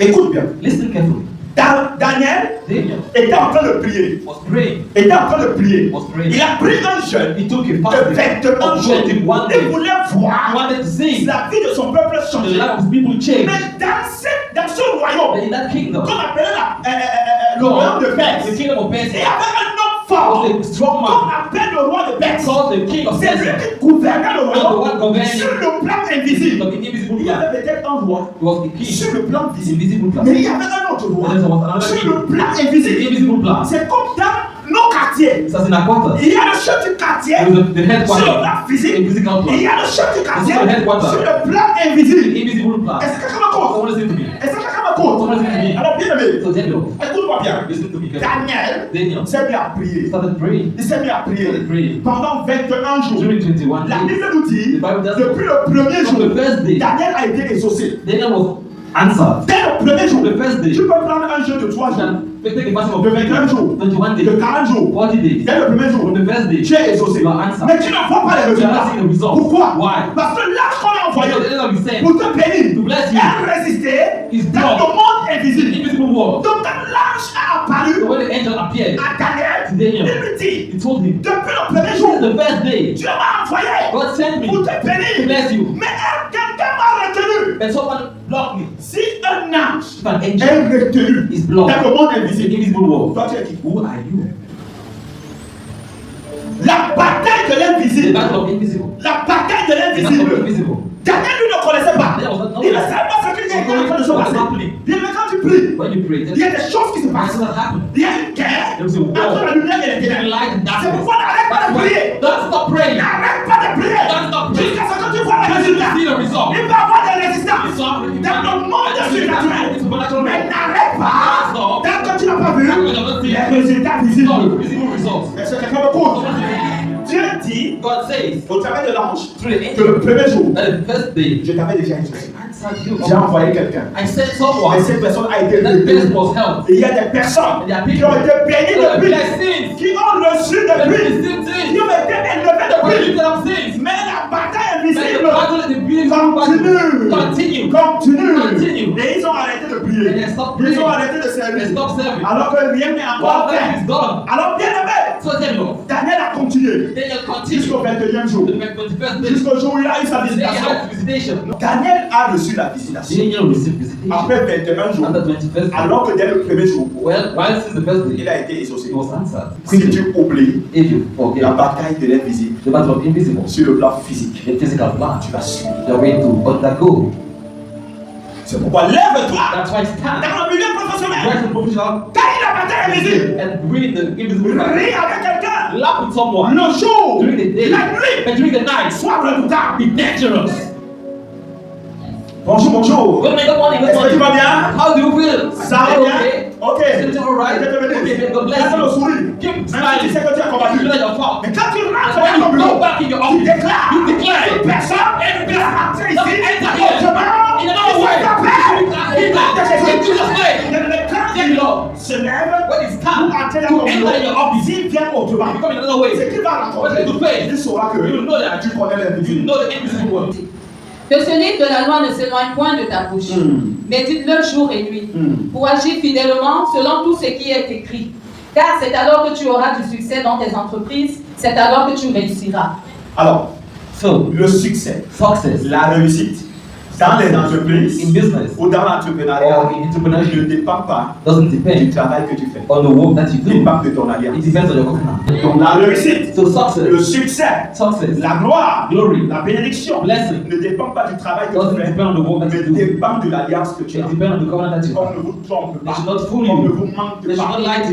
Écoute bien. Listen carefully. Daniel Daniel était en train de prier. was praying. Était en train de prier. Was praying. Il a pris un jeûne He took a de fast 21 jours. 21 Il days. voulait He voir wanted to see la vie de son peuple the changer. life of people change. Mais dans ce royaume, But in that kingdom, qu'on appelait le royaume de the Perse, kingdom of il y Persia avait un homme fort was a strong qu'on man appelle le roi de Perse. called the king of C'est lui Persia. qui gouvernait le The one royaume governing sur le plan invisible. the invisible Il y plan. avait peut-être un roi He was the king. sur le plan visible. Invisible plan. Mais il y avait un autre roi And there was another sur king. le plan The invisible. invisible plan. C'est comme dans nos quartiers. So as in a quarter, Il y a le chef du quartier there was the sur le headquarter, plan the physique. physical Et il y plan, a le chef du quartier This is the headquarter. sur le plan the invisible. invisible plan. Est-ce que quelqu'un me compte? Someone listen to me. Est-ce que quelqu'un me compte? Someone listen to me. Alors bien aimé, So Daniel, écoute-moi bien. listen to me carefully. Daniel Daniel s'est mis à prier. started praying. Il s'est mis à prier Started praying. pendant 21 jours. During 21 La days, Bible nous dit, the Bible does depuis le premier from jour, the first day, Daniel a été exaucé. Daniel was answered. Dès le premier jour, The first day, tu peux prendre un jeûne de 3 jours, you can take a fasting of de 21 jours, 21 de days, 40 jours. 40 days. Dès le premier jour, From the first day, tu es exaucé. you are answered. Mais tu ne vois pas les You are not résultats. seeing the results. Pourquoi? Why? Parce que l'ange qu'on a envoyé Because the angel is sent pour te bénir, to bless you elle résistait is dans blocked. le monde in the invisible. invisible world. Donc quand l'ange a apparu So when the angel appeared à Daniel, to Daniel, il lui dit, he told him, depuis le premier jour, the first day, Dieu m'a envoyé God sent me pour te to bénir. bless you. Mais quelqu'un m'a retenu. But someone blocked me. Si un ange If an angel est retenu is blocked dans le monde in the invisible, invisible world, toi tu es qui? who are you? La bataille de The l'invisible. battle of invisible. La bataille de The battle of l'invisible. invisible. Daniel lui ne connaissait pas. Daniel was not Il ne knowing. savait pas ce qu'il était en train de se What's passer. happening? Bien, mais quand tu pries, When you pray, il y a des choses qui se that's passent. what happened. Il y a une guerre There was a entre war la lumière et les between ténèbres. light and C'est darkness. pourquoi n'arrête pas de prier. Don't stop praying. N'arrête pas de prier. Don't stop praying. Jusqu'à ce que tu vois les résultats. See the result. Il va y avoir des résistances It's all pretty dans le monde bad. surnaturel. It's supernatural. Mais n'arrête pas. Stop. Tant que tu n'as pas vu les résultats No, visibles. visible results. Est-ce que quelqu'un me compte? Someone says, Dieu dit God says au travers de l'ange through the que le angel premier jour, that the first day je t'avais déjà exaucé. answered you. J'ai envoyé quelqu'un. I sent Et someone cette personne a été that bénie. person was helped. Et il y a des personnes And there are qui people ont été bénies that have depuis, blessings. qui ont reçu That depuis, received qui things. ont été élevés That were depuis. lifted up things. Mais la bataille Like the invisible battle of the beautiful continue. battle. Continue. Continue. Continue. Et ils ont arrêté de And prier. they stopped Ils ont praying. arrêté de They servir. stopped serving. Alors que rien n'est encore What that fait. is done. Alors bien aimé, So then, Lord, Daniel a continué Daniel continued jusqu'au 21e jour. to the 21st day. Jusqu'au jour où il a eu sa Then he visitation. had visitation. Daniel a reçu la visitation. Daniel received visitation. Après 21 jours. On the 21st day. Alors que dès le premier jour, Well, while since the first day, il a été exaucé. it was answered. Si tu oublies If you forget la bataille de l'invisible the battle of invisible, sur le plan physique, the physical plan, tu vas subir. you're going to undergo. C'est pourquoi lève-toi That's why stand. dans le milieu professionnel. Where's the professional? Gagne la bataille invisible. And read the invisible plan. Ris avec quelqu'un. Laugh with someone. Le jour, During the day. la nuit, But during the night, sois redoutable. be dangerous. Bonjour, bonjour. Good morning, good Est-ce que tu morning. vas bien? How do you feel? Ça va bien? Okay. Ok. Is it alright? Je te Okay, bénisse. God bless Garde le you. sourire. Keep Même si tu smiling. sais que tu as You combattu. know your fault. Mais quand tu rentres When dans ton you bureau, go back in your tu office, déclares. you declare. Personne Every ne va rentrer ici. Don't enter here. Autrement, In another way. il In Jesus' name. le Lord se lève When it's pour time entrer dans to ton enter bureau. your office, S'il vient autrement, you come in another way. c'est qu'il va rencontrer. What you face, Il saura que you know that tu connais you l'invisible. know the invisible world. Que ce livre de la loi ne s'éloigne point de ta bouche. Médite-le jour et nuit, pour agir fidèlement selon tout ce qui est écrit. Car c'est alors que tu auras du succès dans tes entreprises, c'est alors que tu réussiras. Alors, So, le succès, success la réussite dans les entreprises in business ou dans l'entrepreneuriat or in entrepreneurship ne dépend pas doesn't du depend travail que tu fais. on the work that you Il do. dépend de ton alliance. It depends on your covenant. Donc la réussite, So success, le succès, success, la gloire, glory, la bénédiction blessing ne dépend pas du travail que doesn't tu fais, depend on the work that mais you do. dépend de l'alliance que tu It as. depends on the covenant that you On have. ne vous trompe They pas. should not fool On ne you. vous manque They should pas. not lie to you.